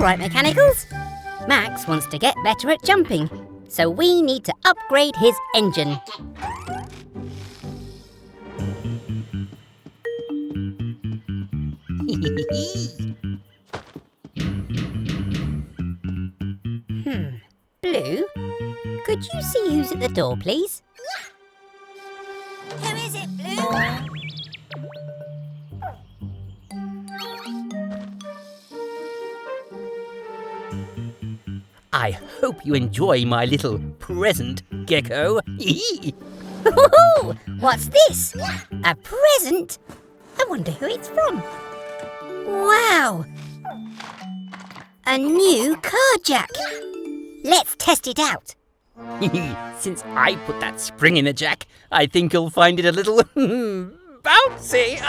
right, Mechanicals. Max wants to get better at jumping, so we need to upgrade his engine. Blue, could you see who's at the door, please? Who is it, Blue? I hope you enjoy my little present, Gecko. Ooh, what's this? A present? I wonder who it's from. Wow! A new car jack. Let's test it out. Since I put that spring in the jack, I think you'll find it a little bouncy.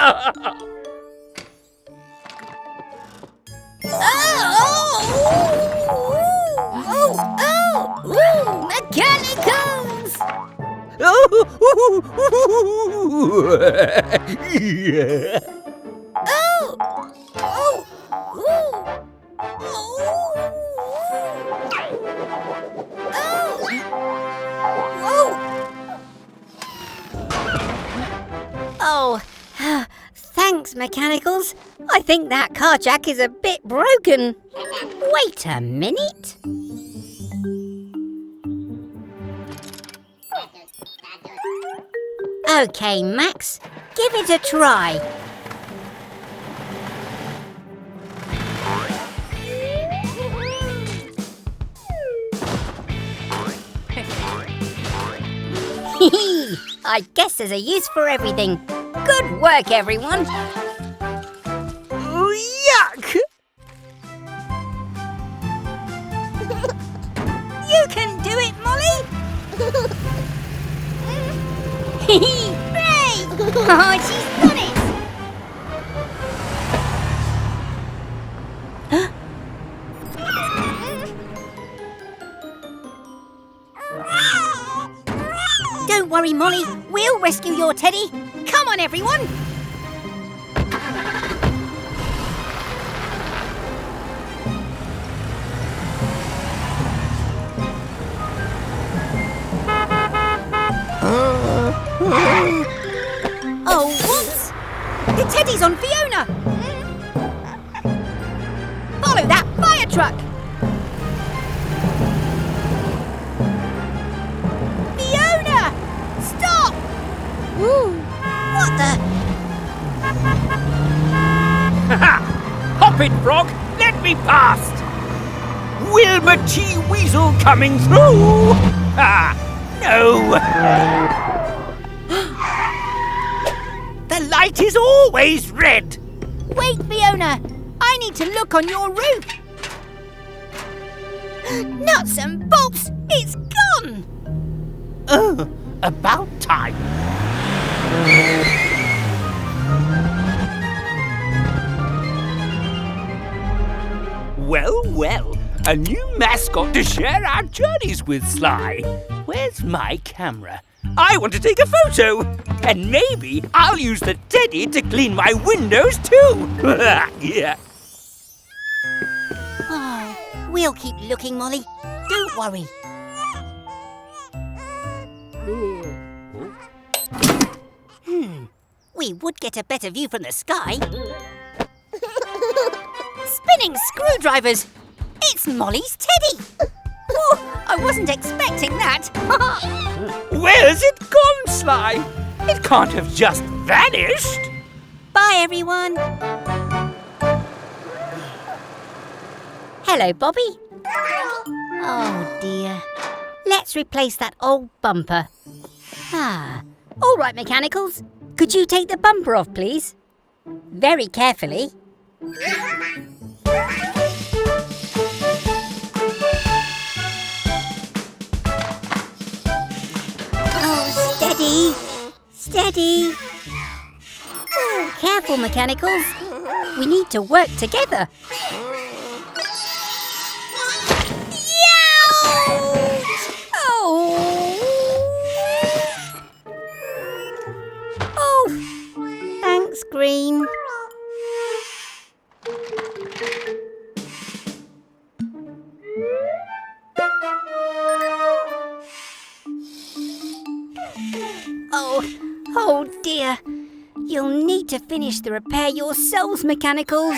Mechanicals! Oh, thanks, Mechanicals. I think that car jack is a bit broken. Wait a minute. Okay, Max, give it a try. I guess there's a use for everything. Good work, everyone. Yuck! You can do it, Molly! Hooray! Oh, she's done it! Don't worry, Molly. We'll rescue your teddy. Come on, everyone. Oh, whoops! The teddy's on Fiona! Follow that fire truck! Fiona! Stop! Ooh, what the? Hop it, Frog! Let me past! Wilbur T. Weasel coming through! No! The light is always red! Wait, Fiona! I need to look on your roof! Nuts and bolts! It's gone! Oh, about time. Well, well, a new mascot to share our journeys with, Sly. Where's my camera? I want to take a photo. And maybe I'll use the teddy to clean my windows too. Yeah. Oh, we'll keep looking, Molly. Don't worry. We would get a better view from the sky. Spinning screwdrivers! It's Molly's teddy! Oh, I wasn't expecting that. Where's it gone, Sly? It can't have just vanished. Bye, everyone. Hello, Bobby. Oh, dear. Let's replace that old bumper. All right, Mechanicals. Could you take the bumper off, please? Very carefully. Oh, steady. Steady. Oh, careful, Mechanicals. We need to work together. Oh, thanks, Green. need to finish the repair yourselves, mechanicals.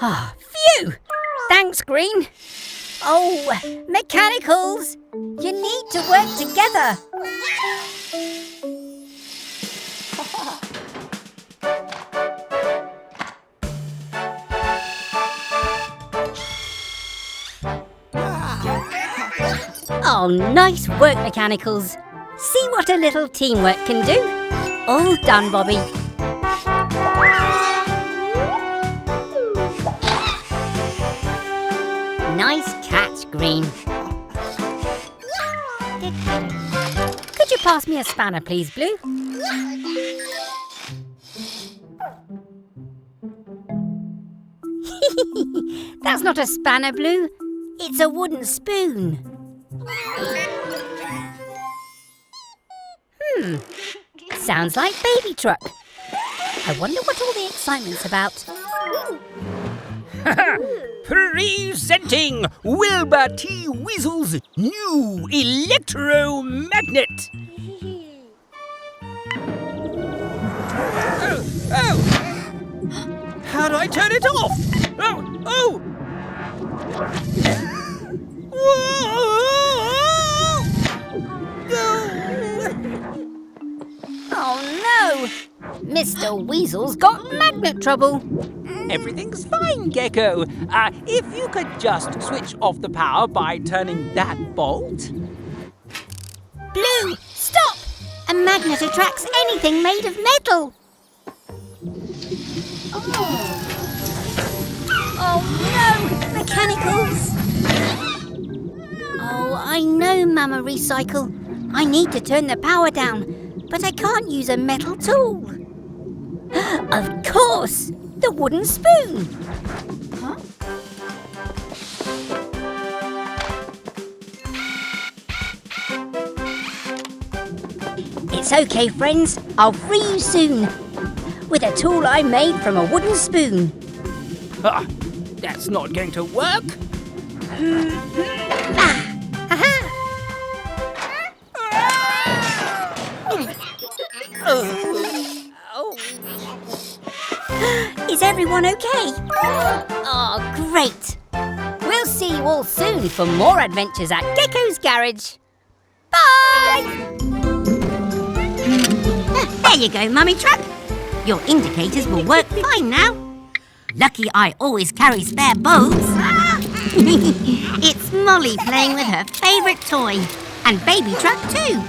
Ah, phew! Thanks, Green. Oh, mechanicals! You need to work together. Oh, nice work, mechanicals. See what a little teamwork can do. All done, Bobby. Nice catch, Green. Could you pass me a spanner, please, Blue? That's not a spanner, Blue. It's a wooden spoon. Sounds like Baby Truck. I wonder what all the excitement's about. Presenting Wilbur T. Weasel's new electromagnet. Oh! How do I turn it off? Oh! Oh no! Mr. Weasel's got magnet trouble. Everything's fine, Gecko. If you could just switch off the power by turning that bolt. Blue, stop! A magnet attracts anything made of metal. Oh no! Mechanicals! Oh, I know, Mama Recycle. I need to turn the power down, but I can't use a metal tool. Of course! The wooden spoon! Huh? It's okay, friends. I'll free you soon. With a tool I made from a wooden spoon. That's not going to work. Is everyone okay? Oh, great. We'll see you all soon for more adventures at Gecko's Garage. Bye! There you go, Mummy Truck. Your indicators will work fine now. Lucky I always carry spare bulbs. It's Molly playing with her favourite toy. And Baby Truck too.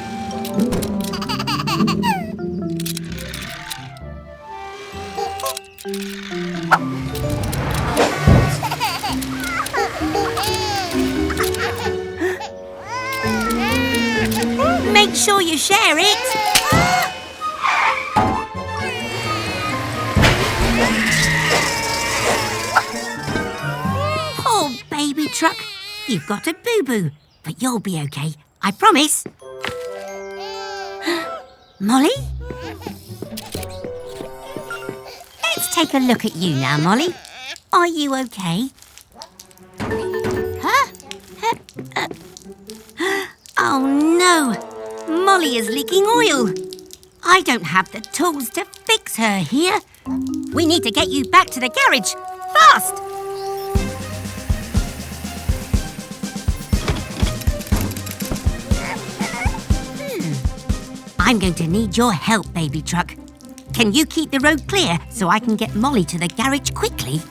Make sure you share it. Oh, Baby Truck, you've got a boo-boo, but you'll be okay, I promise. Molly? Let's take a look at you now, Molly. Are you okay? Huh? Oh no! Molly is leaking oil. I don't have the tools to fix her here. We need to get you back to the garage. Fast! I'm going to need your help, Baby Truck. Can you keep the road clear so I can get Molly to the garage quickly?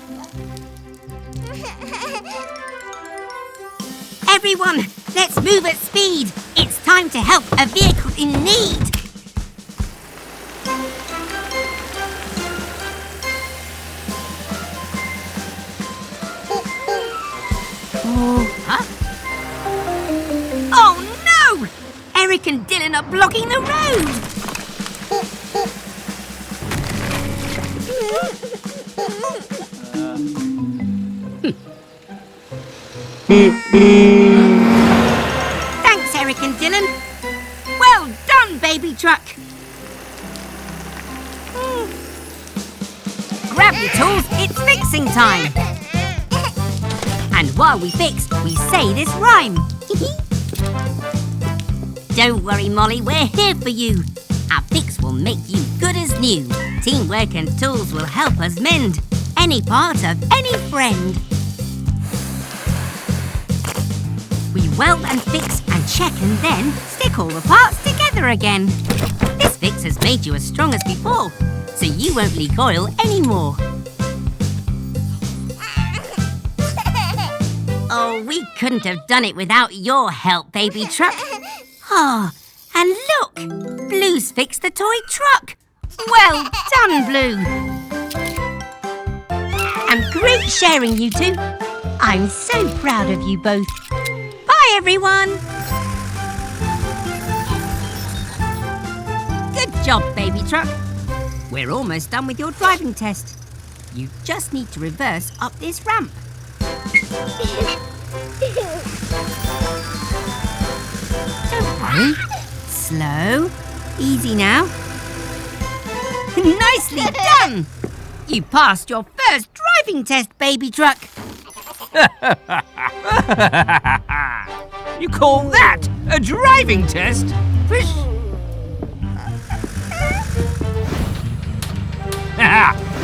Everyone, let's move at speed. It's time to help a vehicle in need. Huh? Oh no! Eric and Dylan are blocking the road. Thanks, Eric and Dylan. Well done, baby truck. Grab your tools, it's fixing time. And while we fix, we say this rhyme. Don't worry, Molly, we're here for you. Our fix will make you good as new. Teamwork and tools will help us mend any part of any friend. We weld and fix and check and then stick all the parts together again. This fix has made you as strong as before, so you won't leak oil anymore. Oh, we couldn't have done it without your help, baby truck. Ah, and look! Blue's fixed the toy truck. Well done, Blue. And great sharing, you two. I'm so proud of you both. Bye, everyone. Good job, baby truck. We're almost done with your driving test. You just need to reverse up this ramp. Don't worry. Slow. Easy now. Nicely done! You passed your first driving test, baby truck. You call that a driving test?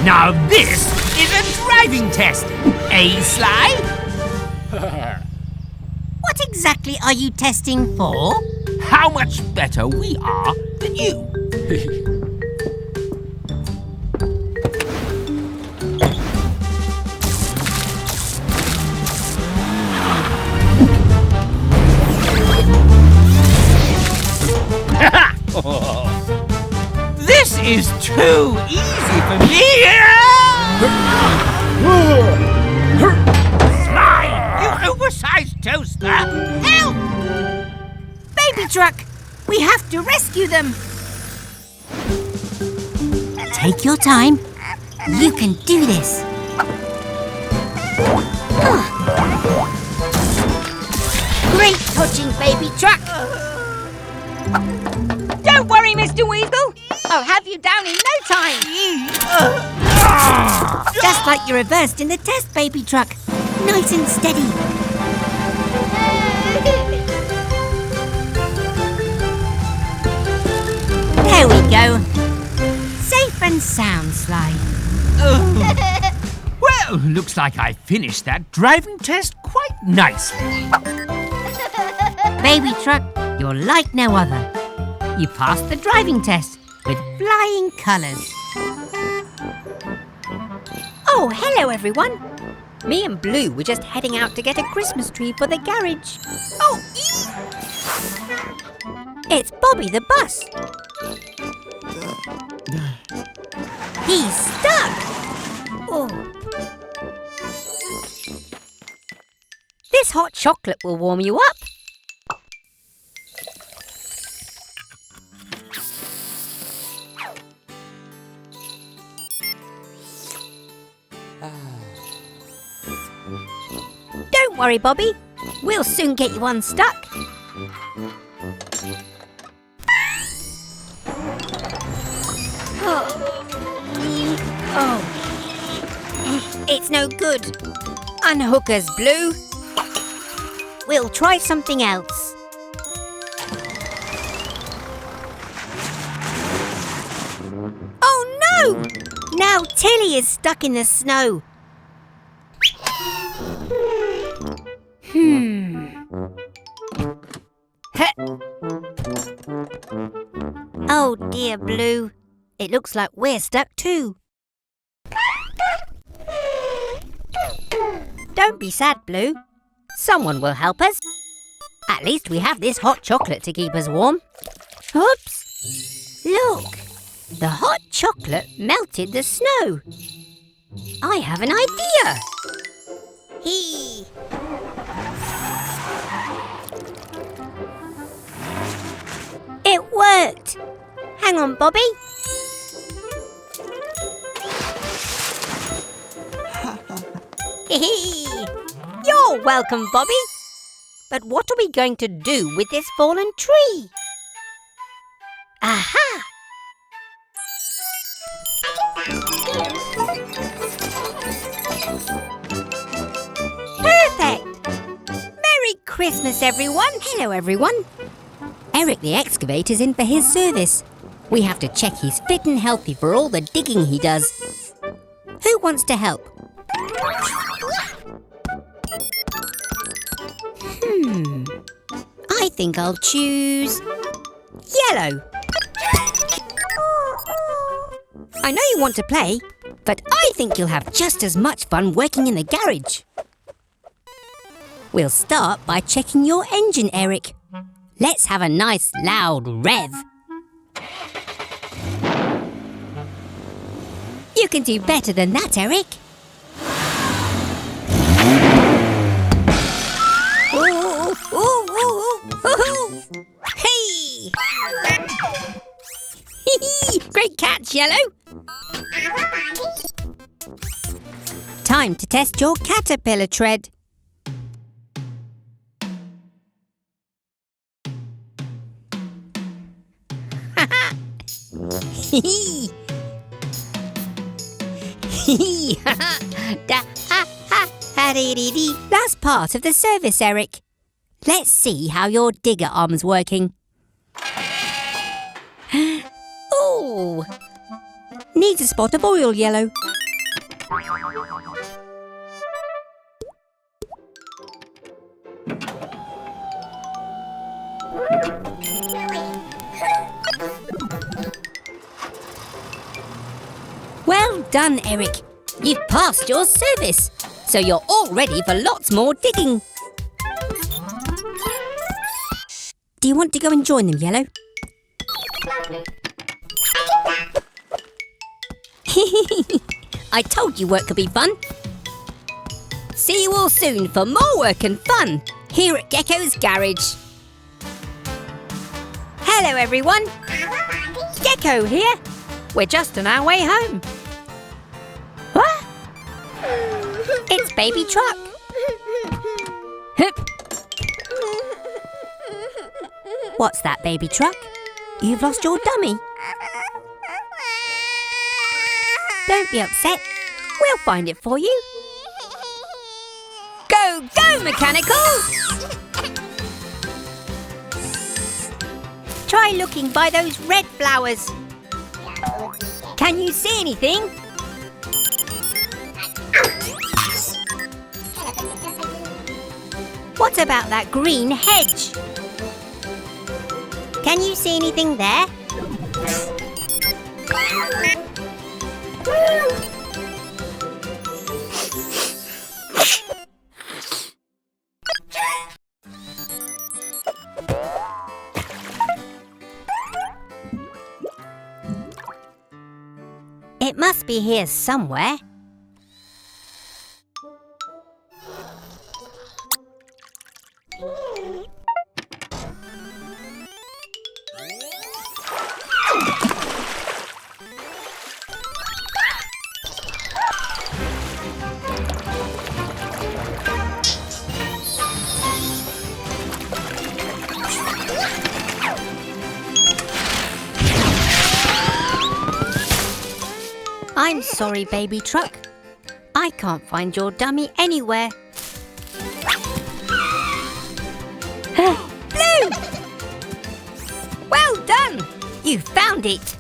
Now this is a driving test, eh, Sly? What exactly are you testing for? How much better we are than you. This is too easy for me. Sly, you oversized toaster. Help! Baby truck, we have to rescue them. Take your time. You can do this. Great touching, baby truck. Don't worry, Mr. Weasel. I'll have you down in no time. Just like you reversed in the test, baby truck. Nice and steady. There we go. Safe and sound, Sly. Well, looks like I finished that driving test quite nicely. Baby truck, you're like no other. You passed the driving test with flying colours. Oh, hello everyone. Me and Blue were just heading out to get a Christmas tree for the garage. Oh, it's Bobby the bus. He's stuck. Oh. This hot chocolate will warm you up. Don't worry, Bobby. We'll soon get you unstuck. Oh. It's no good. Unhook us, Blue. We'll try something else. Oh no! Now Tilly is stuck in the snow. Oh dear, Blue. It looks like we're stuck too. Don't be sad, Blue. Someone will help us. At least we have this hot chocolate to keep us warm. Oops! Look! The hot chocolate melted the snow. I have an idea. Hee! It worked! Hang on, Bobby. You're welcome, Bobby. But what are we going to do with this fallen tree? Aha! Perfect! Merry Christmas, everyone! Hello, everyone. Eric the Excavator's in for his service. We have to check he's fit and healthy for all the digging he does. Who wants to help? I think I'll choose yellow. I know you want to play, but I think you'll have just as much fun working in the garage. We'll start by checking your engine, Eric. Let's have a nice loud rev. You can do better than that, Eric. Ooh, ooh, ooh, ooh, ooh. Hey! Great catch, Yellow. Time to test your caterpillar tread. That's part of the service, Eric. Let's see how your digger arm's working. Ooh! Needs a spot of oil, Yellow. Well done, Eric. You've passed your service, so you're all ready for lots more digging. Do you want to go and join them, Yellow? I told you work could be fun. See you all soon for more work and fun here at Gecko's Garage. Hello, everyone. Gecko here. We're just on our way home. What? It's Baby Truck. Hup. What's that, Baby Truck? You've lost your dummy. Don't be upset. We'll find it for you. Go, go, Mechanicals! Try looking by those red flowers. Can you see anything? What about that green hedge? Can you see anything there? It must be here somewhere. I'm sorry, Baby Truck. I can't find your dummy anywhere. Blue! Well done! You found it!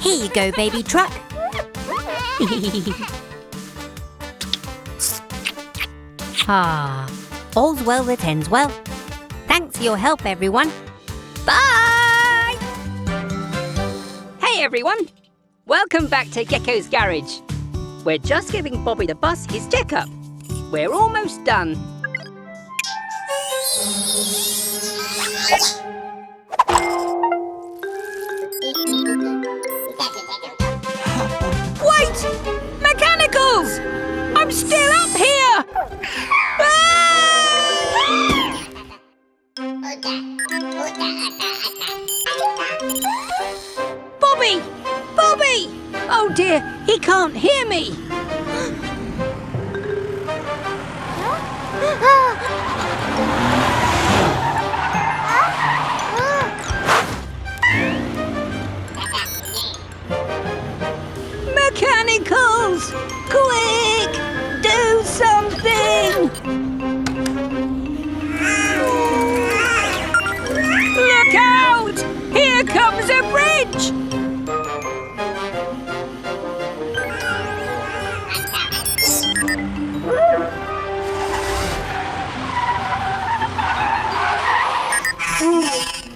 Here you go, Baby Truck. All's well that ends well. Thanks for your help, everyone. Bye! Hey, everyone. Welcome back to Gecko's Garage. We're just giving Bobby the bus his checkup. We're almost done. Wait! Mechanicals! I'm still up here! Bobby! Bobby! Oh dear, he can't hear me! Mechanicals! Quick! Do something! Look out! Here comes a bridge!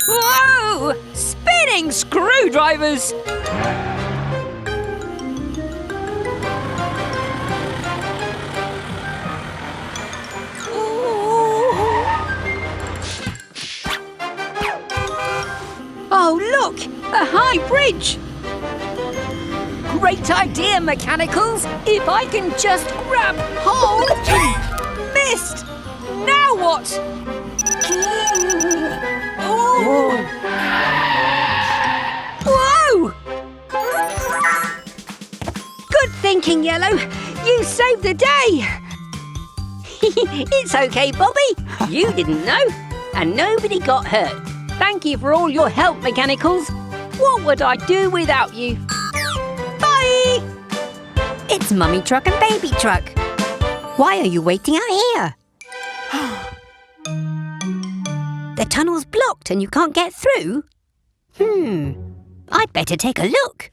Whoa! Spinning screwdrivers! Oh, look! A high bridge! Great idea, Mechanicals! If I can just grab hold... Missed! Now what? Oh. Whoa! Good thinking, Yellow. You saved the day. It's okay, Bobby. You didn't know, and nobody got hurt. Thank you for all your help, Mechanicals. What would I do without you? Bye! It's Mummy Truck and Baby Truck. Why are you waiting out here? The tunnel's blocked and you can't get through? I'd better take a look.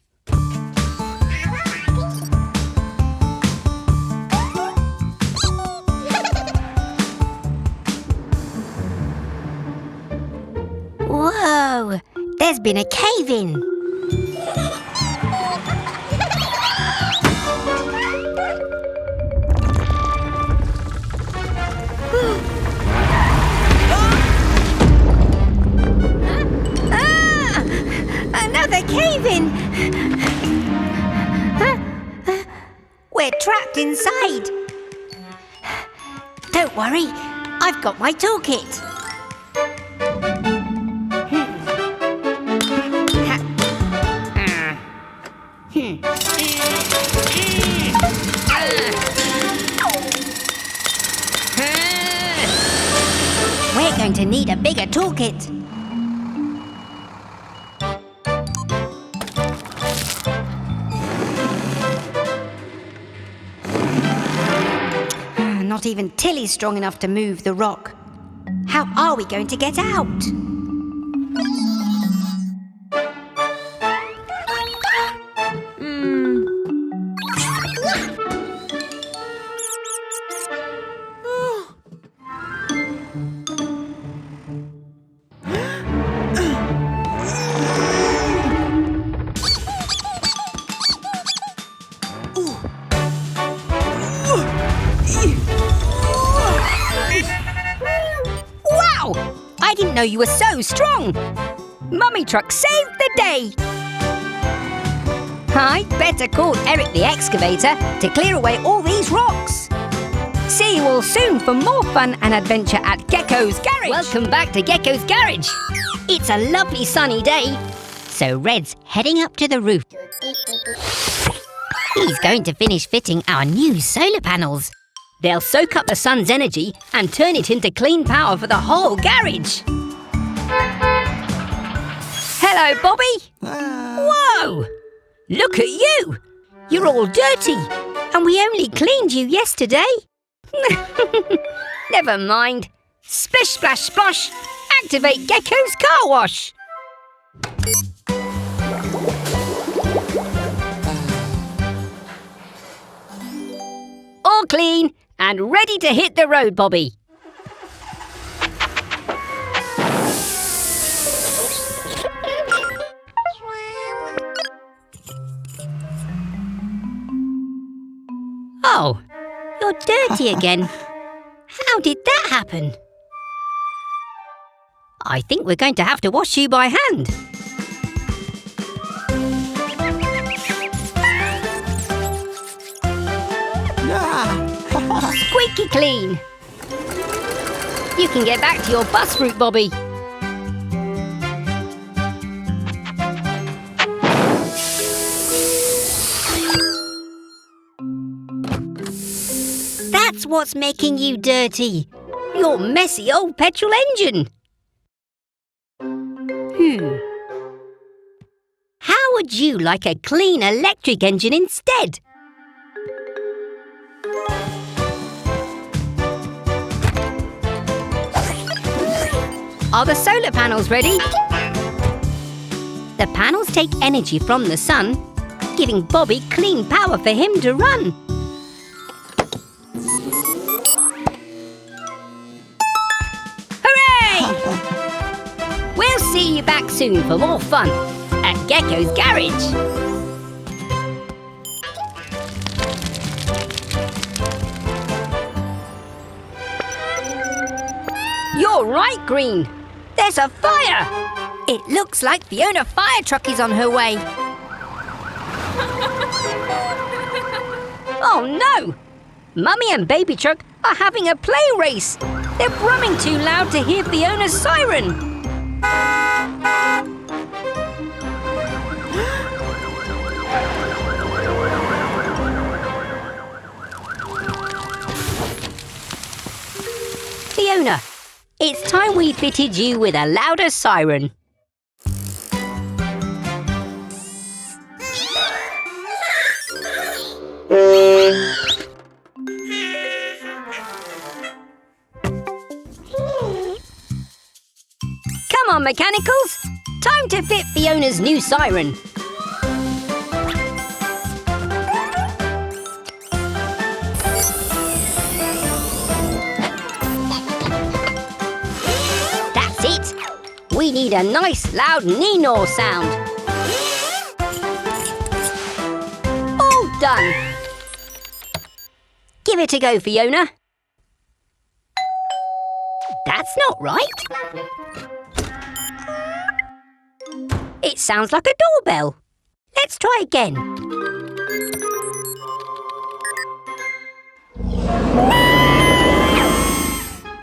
Whoa! There's been a cave-in. Another cave-in! We're trapped inside. Don't worry, I've got my toolkit. We're going to need a bigger toolkit. Not even Tilly's strong enough to move the rock. How are we going to get out? I didn't know you were so strong. Mummy Truck saved the day. I'd better call Eric the Excavator to clear away all these rocks. See you all soon for more fun and adventure at Gecko's Garage. Welcome back to Gecko's Garage. It's a lovely sunny day, so Red's heading up to the roof. He's going to finish fitting our new solar panels. They'll soak up the sun's energy and turn it into clean power for the whole garage. Hello, Bobby. Whoa! Look at you. You're all dirty, and we only cleaned you yesterday. Never mind. Splish, splash, splosh. Activate Gecko's car wash. All clean and ready to hit the road, Bobby. Oh, you're dirty again. How did that happen? I think we're going to have to wash you by hand. Squeaky clean. You can get back to your bus route, Bobby. That's what's making you dirty. Your messy old petrol engine. How would you like a clean electric engine instead? Are the solar panels ready? The panels take energy from the sun, giving Bobby clean power for him to run. Hooray! We'll see you back soon for more fun at Gecko's Garage. You're right, Green. There's a fire! It looks like Fiona fire truck is on her way. Oh no! Mummy and Baby Truck are having a play race. They're brumming too loud to hear Fiona's siren. Fiona, it's time we fitted you with a louder siren. Come on, Mechanicals! Time to fit Fiona's new siren. That's it! We need a nice loud Nino sound. All done! Give it a go, Fiona. That's not right. It sounds like a doorbell. Let's try again.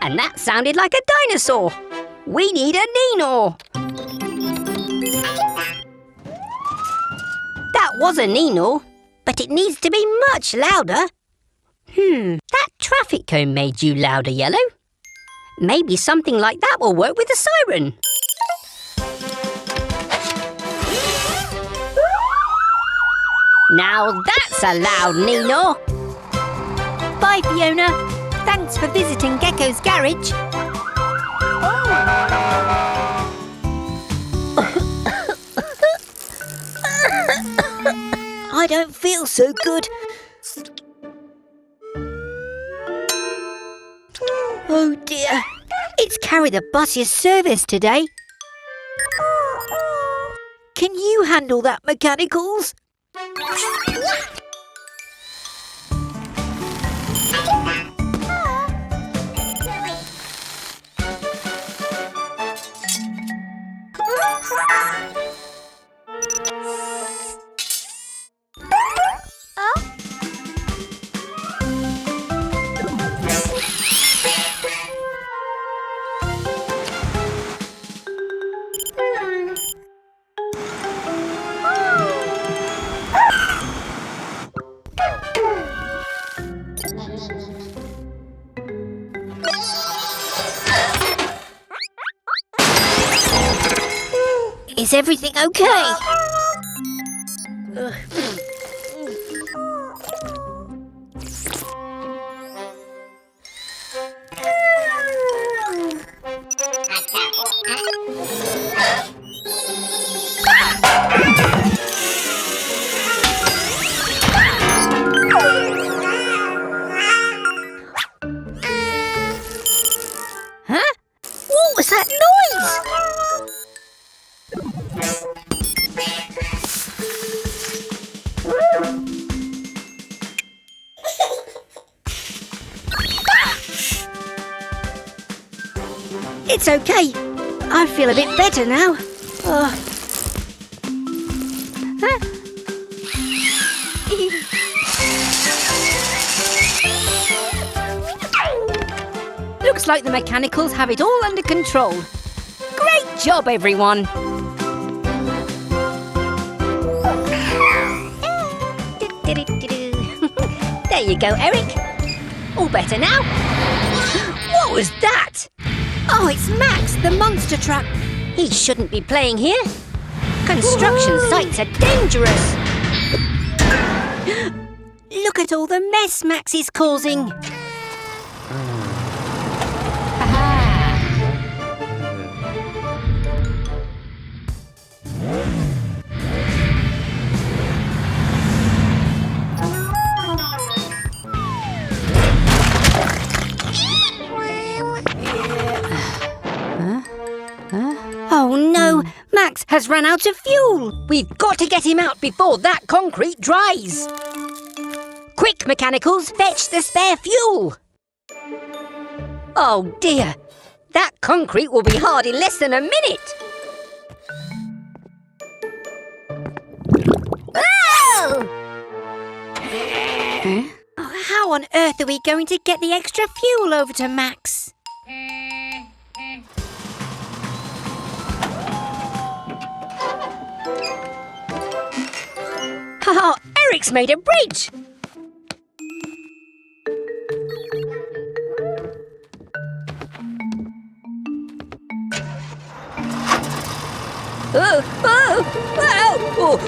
And that sounded like a dinosaur. We need a Nino. That was a Nino, but it needs to be much louder. That traffic cone made you louder, Yellow. Maybe something like that will work with the siren. Now that's a loud Nino. Bye, Fiona. Thanks for visiting Gecko's Garage. I don't feel so good. Oh dear, it's Carry the Bus's service today. Can you handle that, Mechanicals? Is everything okay? Huh? What was that noise? It's okay. I feel a bit better now. Huh? Looks like the Mechanicals have it all under control. Great job, everyone! There you go, Eric. All better now. What was that? Oh, it's Max, the monster truck. He shouldn't be playing here. Construction sites are dangerous. Look at all the mess Max is causing. Oh no, Max has run out of fuel. We've got to get him out before that concrete dries. Quick, mechanicals, fetch the spare fuel. Oh dear, that concrete will be hard in less than a minute. Oh! Oh, how on earth are we going to get the extra fuel over to Max? Oh, Eric's made a bridge! Oh, oh, oh, oh,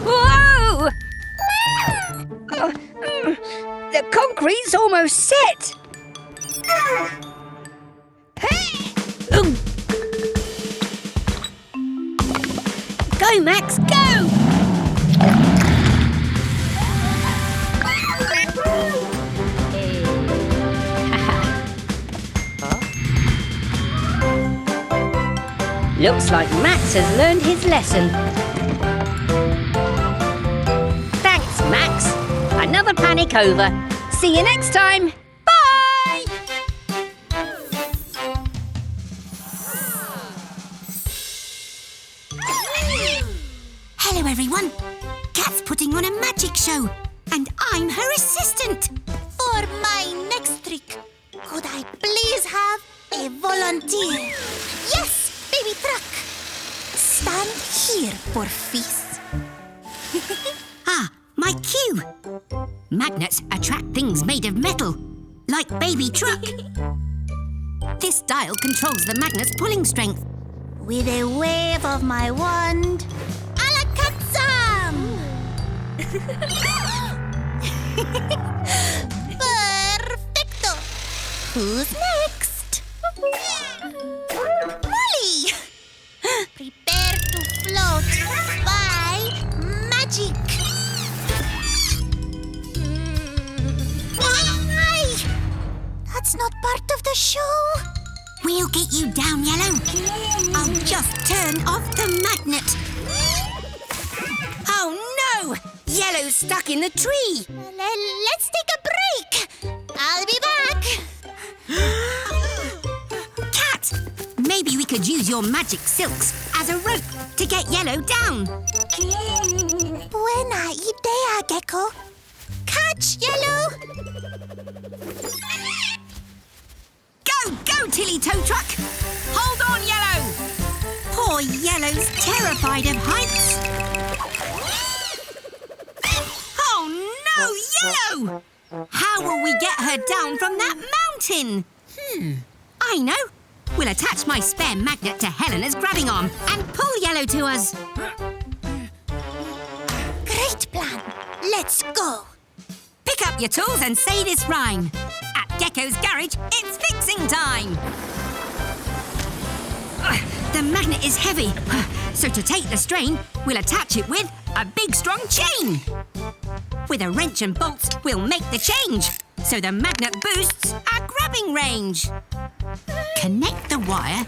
oh. The concrete's almost set. Go, Max, go! Looks like Max has learned his lesson. Thanks, Max. Another panic over. See you next time. Bye! Hello, everyone. Kat's putting on a magic show, and I'm her assistant. For my next trick, could I please have a volunteer? Yes! Baby truck! Stand here, Porfis. My cue! Magnets attract things made of metal, like baby truck. This dial controls the magnet's pulling strength. With a wave of my wand, alakazam! Perfecto! Who's next? Molly! Prepare to float by magic. Why? That's not part of the show. We'll get you down, Yellow. I'll just turn off the magnet. Oh no! Yellow's stuck in the tree. Let's take a break. I'll be back. Cat, maybe we could use your magic silks as a rope to get Yellow down. Buena idea, Gecko. Catch, Yellow. Go, Tilly Tow Truck. Hold on, Yellow. Poor Yellow's terrified of heights. Oh no, Yellow! How will we get her down from that mountain? I know. We'll attach my spare magnet to Helena's grabbing arm and pull Yellow to us. Great plan. Let's go. Pick up your tools and say this rhyme. At Gecko's garage, it's fixing time. The magnet is heavy, so to take the strain, we'll attach it with a big strong chain. With a wrench and bolts, we'll make the change, so the magnet boosts our grabbing range. Connect the wire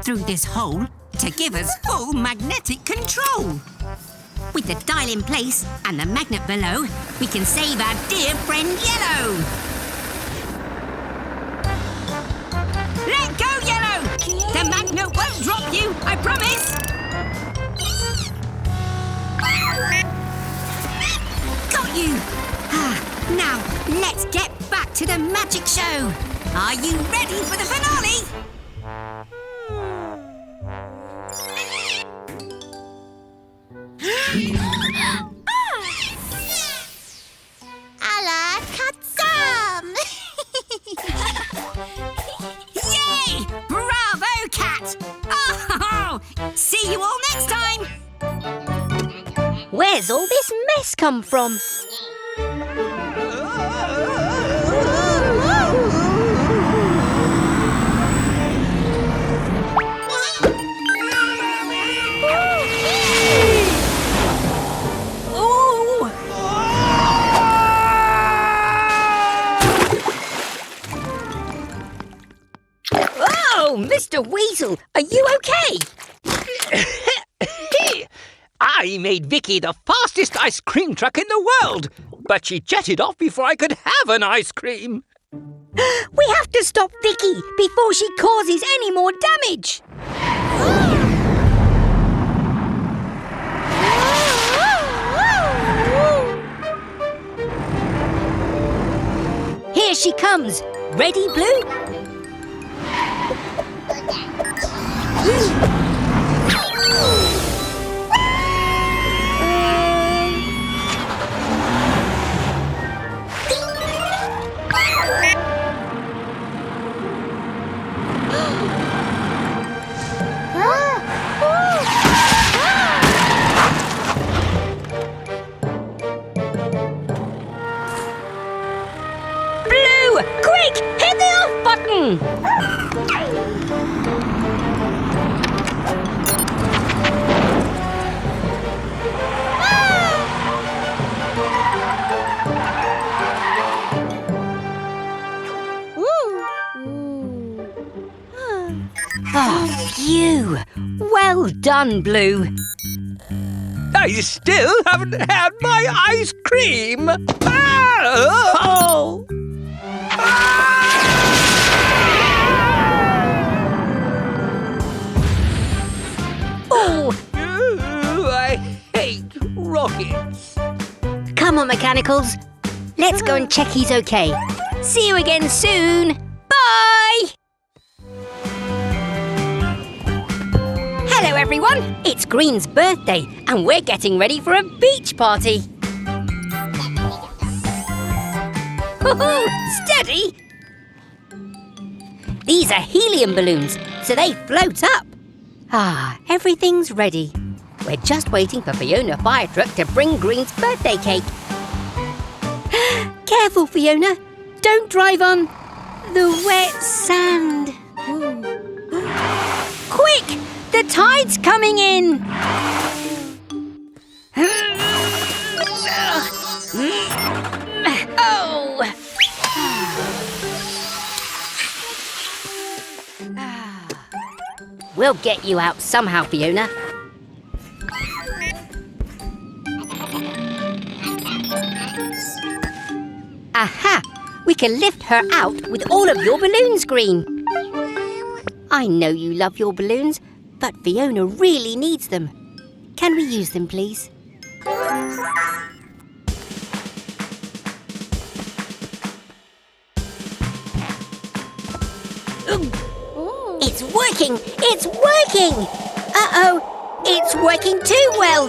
through this hole to give us full magnetic control. With the dial in place and the magnet below, we can save our dear friend Yellow. Let go, Yellow! The magnet won't drop you, I promise! Got you! Now, let's get back to the magic show. Are you ready for the finale? Alakazam! Where's all this mess come from? Oh, Mr. Weasel, are you okay? I made Vicky the fastest ice cream truck in the world, but she jetted off before I could have an ice cream. We have to stop Vicky before she causes any more damage. Here she comes. Ready, Blue? Blue, quick, hit the off button. Oh, phew! Well done, Blue. I still haven't had my ice cream. Oh! Oh! I hate rockets. Come on, Mechanicals. Let's go and check he's okay. See you again soon. Bye! Hello, everyone. It's Green's birthday, and we're getting ready for a beach party. Steady! These are helium balloons, so they float up. Ah, everything's ready. We're just waiting for Fiona Fire Truck to bring Green's birthday cake. Careful, Fiona. Don't drive on the wet sand. Quick! The tide's coming in. Oh! We'll get you out somehow, Fiona. Aha! We can lift her out with all of your balloons, Green. I know you love your balloons, but Fiona really needs them. Can we use them, please? It's working! It's working! Uh-oh! It's working too well!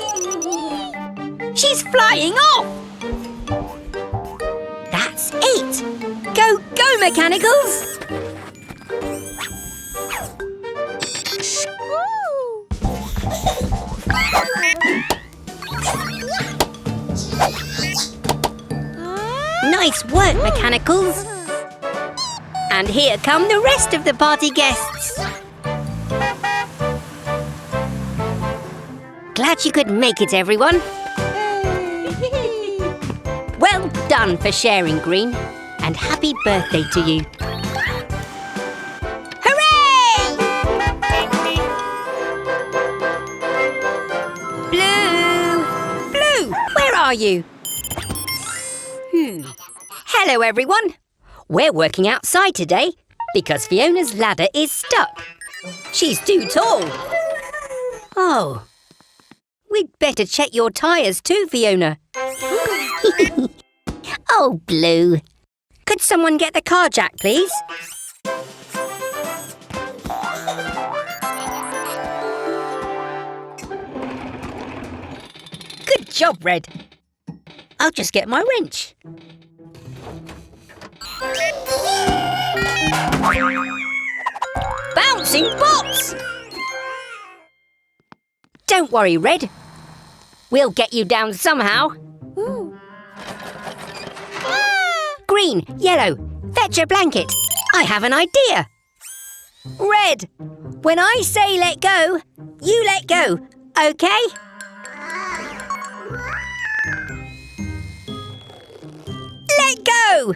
She's flying off! That's it! Go, go, Mechanicals! Nice work, Mechanicals! And here come the rest of the party guests. Glad you could make it, everyone. Well done for sharing, Green. And happy birthday to you. Hooray! Blue! Blue, where are you? Hello, everyone. We're working outside today because Fiona's ladder is stuck. She's too tall. Oh. We'd better check your tyres too, Fiona. Oh, Blue. Could someone get the car jack, please? Good job, Red. I'll just get my wrench. Bouncing bots! Don't worry, Red. We'll get you down somehow. Green, yellow, fetch a blanket. I have an idea. Red, when I say let go, you let go, okay? Let go!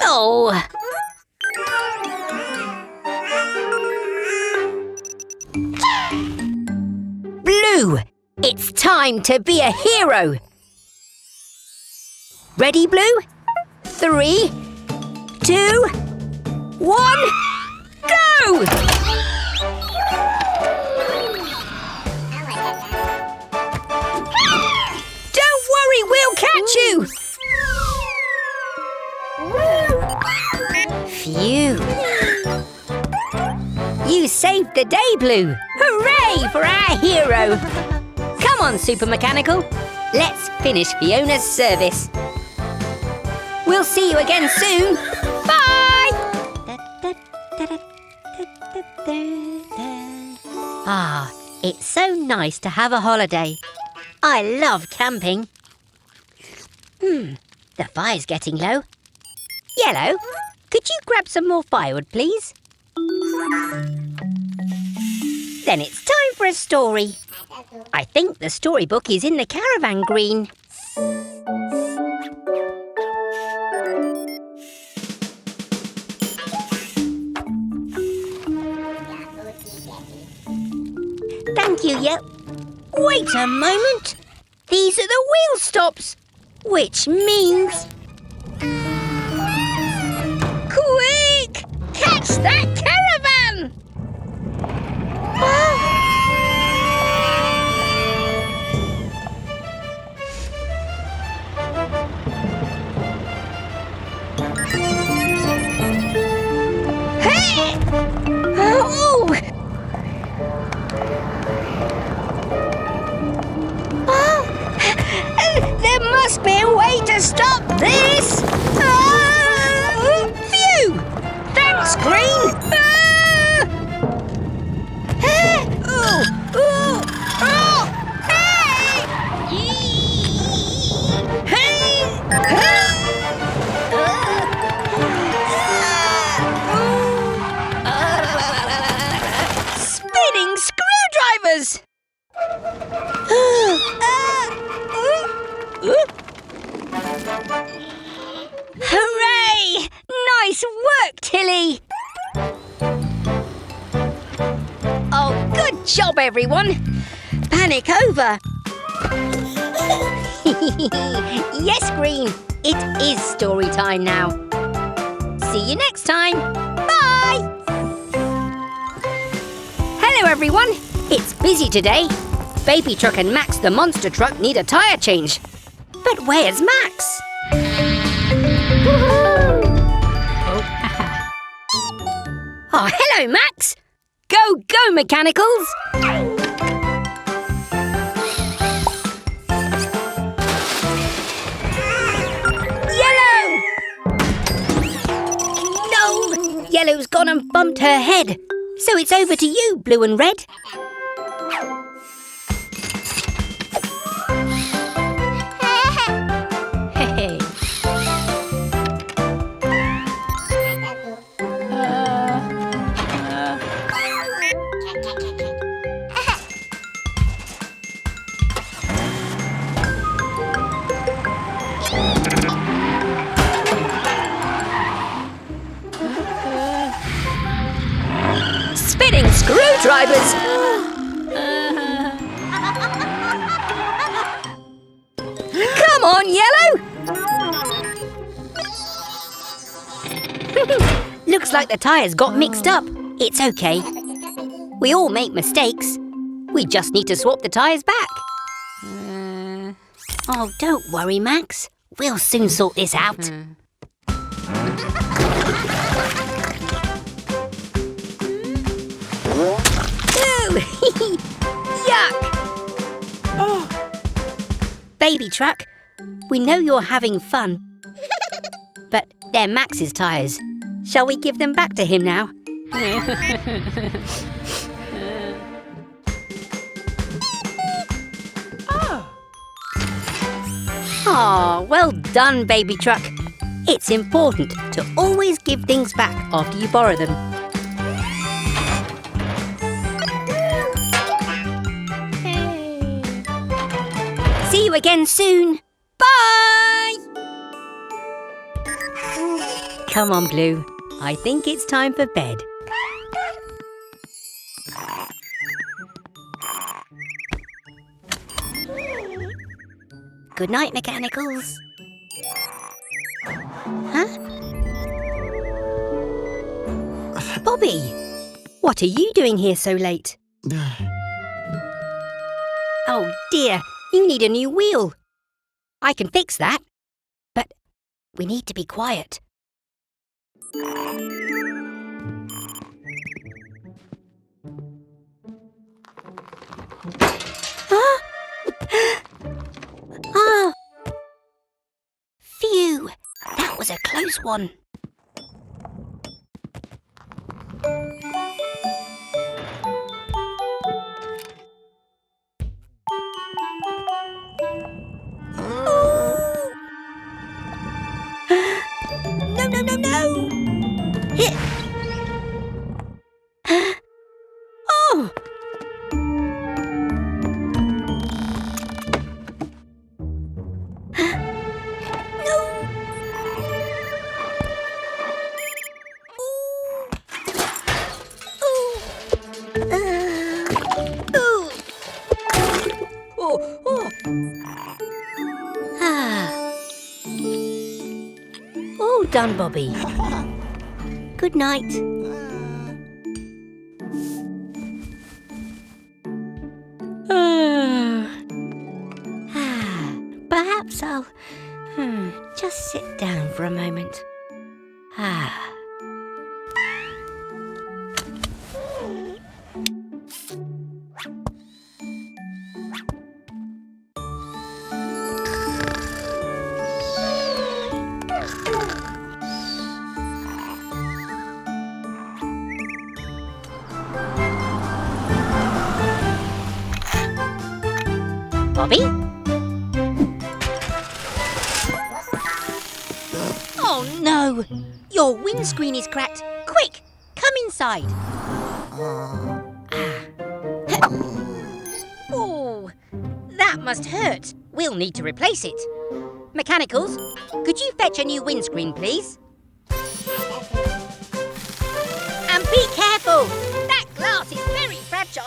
Oh! Blue, it's time to be a hero. Ready, Blue? 3, 2, 1, go! Don't worry, we'll catch you! Phew! You saved the day, Blue! Hooray for our hero! Come on, Super Mechanical. Let's finish Fiona's service. We'll see you again soon. Bye! Ah, it's so nice to have a holiday. I love camping. The fire's getting low. Yellow, could you grab some more firewood, please? Then it's time for a story. I think the storybook is in the caravan, Green. Thank you, Yep. Wait a moment. These are the wheel stops, which means... Quick! Catch that caravan! Hey! Oh! There must be a way to stop this! Phew! Thanks, Green! Spinning screwdrivers! Hooray! Nice work, Tilly! Oh, good job, everyone! Panic over! Yes, Green, it is story time now. See you next time. Bye! Hello, everyone. It's busy today. Baby Truck and Max the monster truck need a tyre change. But where's Max? Oh, hello, Max! Go, go, Mechanicals! Yellow! No! Yellow's gone and bumped her head. So it's over to you, Blue and Red. Spinning screwdrivers! Come on, Yellow! Looks like the tyres got mixed up. It's okay. We all make mistakes. We just need to swap the tyres back. Oh, don't worry, Max. We'll soon sort this out. Yuck! Baby Truck, we know you're having fun, but they're Max's tyres. Shall we give them back to him now? Oh, well done, baby truck. It's important to always give things back after you borrow them. See you again soon. Bye! Come on, Blue. I think it's time for bed. Good night, Mechanicals. Huh? Bobby, what are you doing here so late? Oh dear, you need a new wheel. I can fix that, but we need to be quiet. Huh? Oh! Phew! That was a close one. No, no, no, no! Hit! Oh! All done, Bobby. Good night. Perhaps I'll just sit down for a moment. Bobby? Oh no! Your windscreen is cracked. Quick, come inside. Oh, that must hurt. We'll need to replace it. Mechanicals, could you fetch a new windscreen, please? And be careful! That glass is very fragile.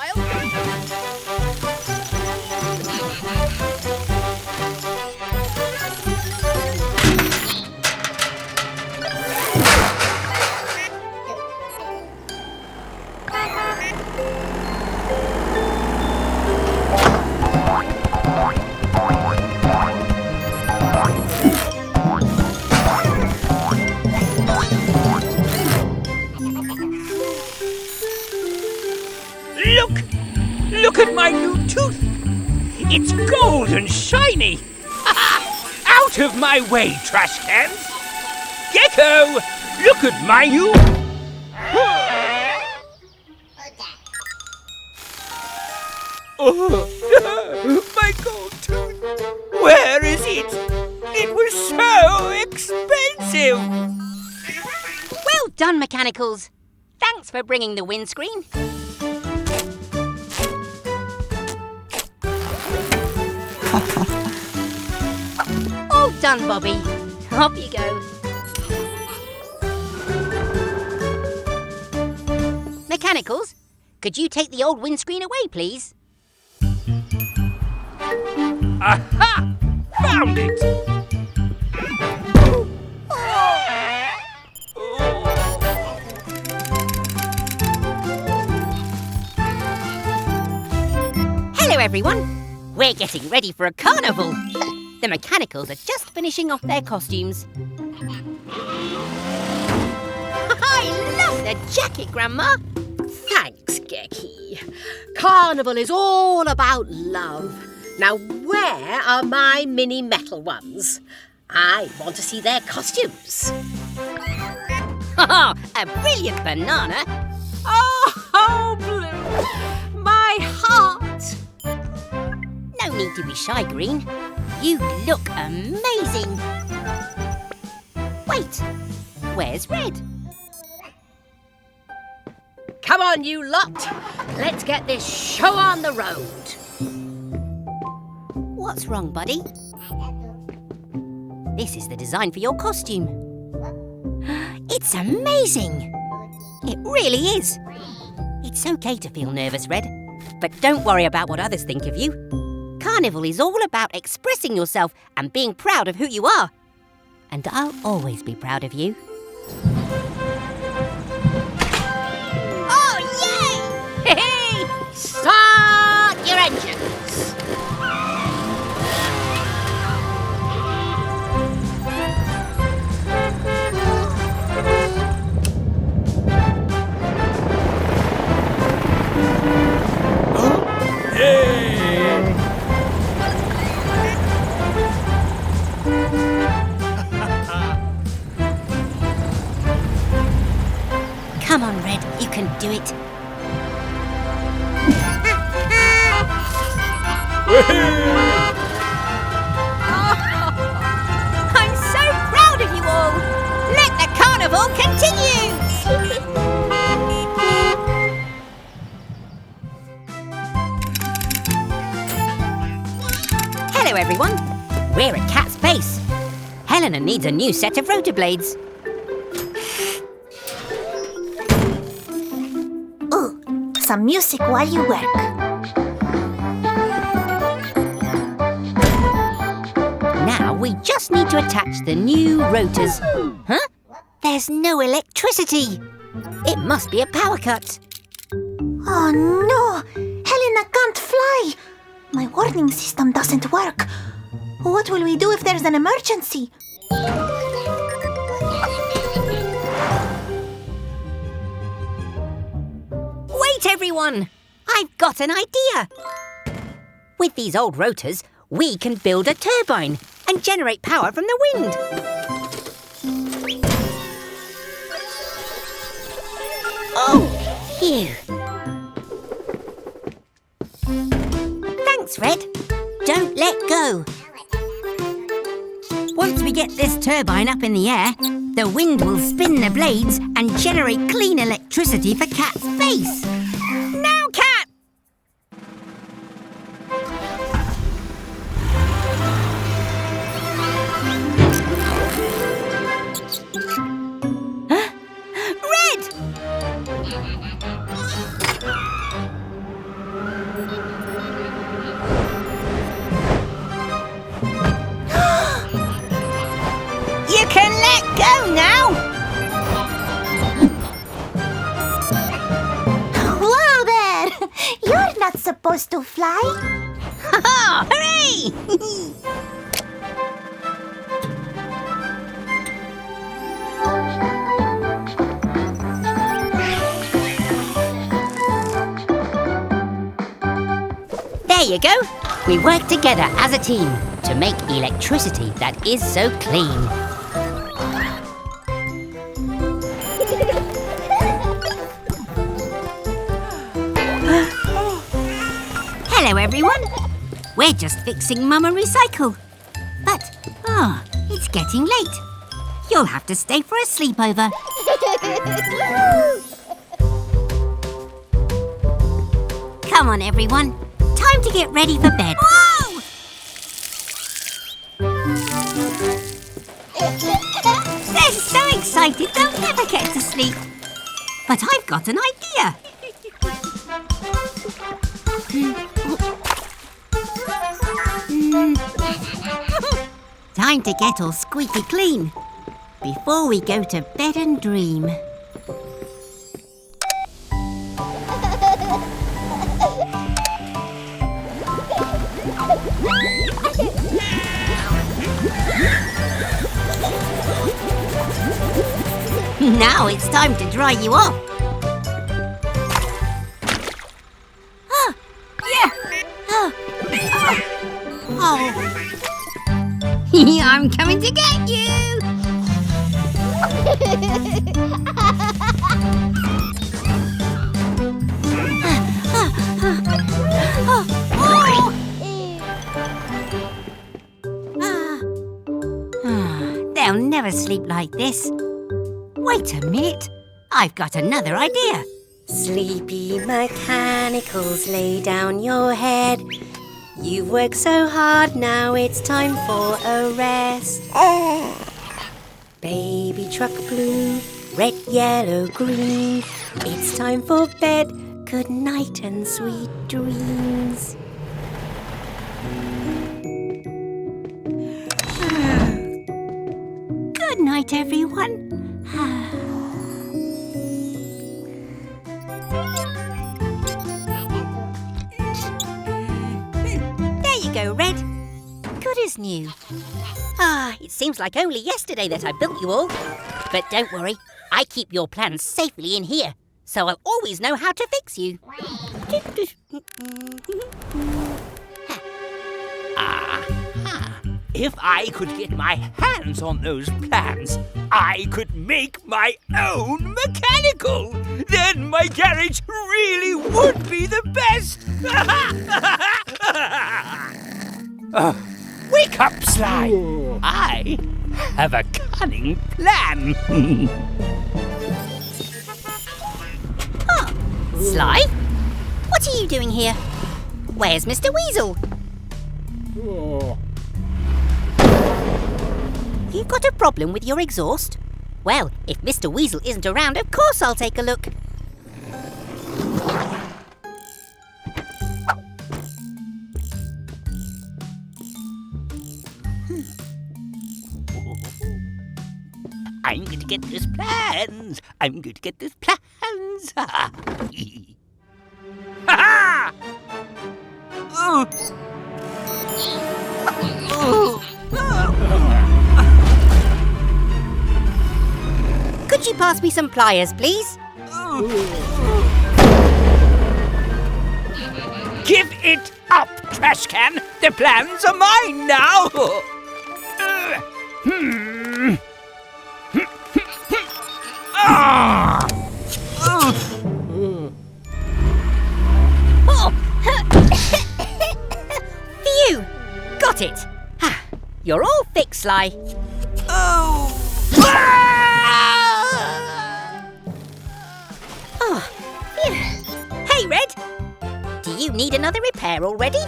Look at my new tooth! It's gold and shiny! Out of my way, trash cans! Gecko, look at my new... Oh, my gold tooth! Where is it? It was so expensive! Well done, Mechanicals. Thanks for bringing the windscreen. All done, Bobby. Off you go. Mechanicals, could you take the old windscreen away, please? Aha! Found it! Hello, everyone. We're getting ready for a carnival. The Mechanicals are just finishing off their costumes. I love the jacket, Grandma. Thanks, Gecky. Carnival is all about love. Now, where are my mini metal ones? I want to see their costumes. A brilliant banana. My heart! No need to be shy, Green. You look amazing. Wait, where's Red? Come on, you lot. Let's get this show on the road. What's wrong, buddy? This is the design for your costume. It's amazing. It really is. It's okay to feel nervous, Red, but don't worry about what others think of you. Carnival is all about expressing yourself and being proud of who you are. And I'll always be proud of you. Oh, yay! Hey! Start your engines. Come on, Red, you can do it. I'm so proud of you all. Let the carnival continue. Hello, everyone. We're at Cat's Base. Helena needs a new set of rotor blades. Some music while you work. Now we just need to attach the new rotors. Huh? There's no electricity. It must be a power cut. Oh no! Helena can't fly! My warning system doesn't work. What will we do if there's an emergency? Wait, everyone! I've got an idea. With these old rotors, we can build a turbine and generate power from the wind. Oh, phew. Thanks, Red. Don't let go. Once we get this turbine up in the air, the wind will spin the blades and generate clean electricity for Cat's Base. Now, Cat! Huh? Red! You can let go now. Whoa there! You're not supposed to fly. Ha-ha! Hooray! There you go. We work together as a team to make electricity that is so clean. Hello, everyone. We're just fixing Mama Recycle. But, it's getting late. You'll have to stay for a sleepover. Come on, everyone. Time to get ready for bed. Whoa! They're so excited they'll never get to sleep. But I've got an idea. Time to get all squeaky clean before we go to bed and dream. Now it's time to dry you off. I'm coming to get you! sleep like this. Wait a minute. I've got another idea. Sleepy mechanicals, lay down your head. You've worked so hard, now it's time for a rest. Baby truck blue, red, yellow, green. It's time for bed. Good night and sweet dreams. Good night, everyone. There you go, Red. Good as new. It seems like only yesterday that I built you all. But don't worry, I keep your plans safely in here, so I'll always know how to fix you. If I could get my hands on those plans, I could make my own mechanical. Then my garage really would be the best. Wake up, Sly. I have a cunning plan. Sly? What are you doing here? Where's Mr. Weasel? You've got a problem with your exhaust? Well, if Mr. Weasel isn't around, of course I'll take a look. I'm going to get those plans. I'm going to get those plans. Ha ha! Oh. Could you pass me some pliers, please? Give it up, trash can. The plans are mine now. Phew! Got it! You're all fixed, Sly. Hey, Red! Do you need another repair already?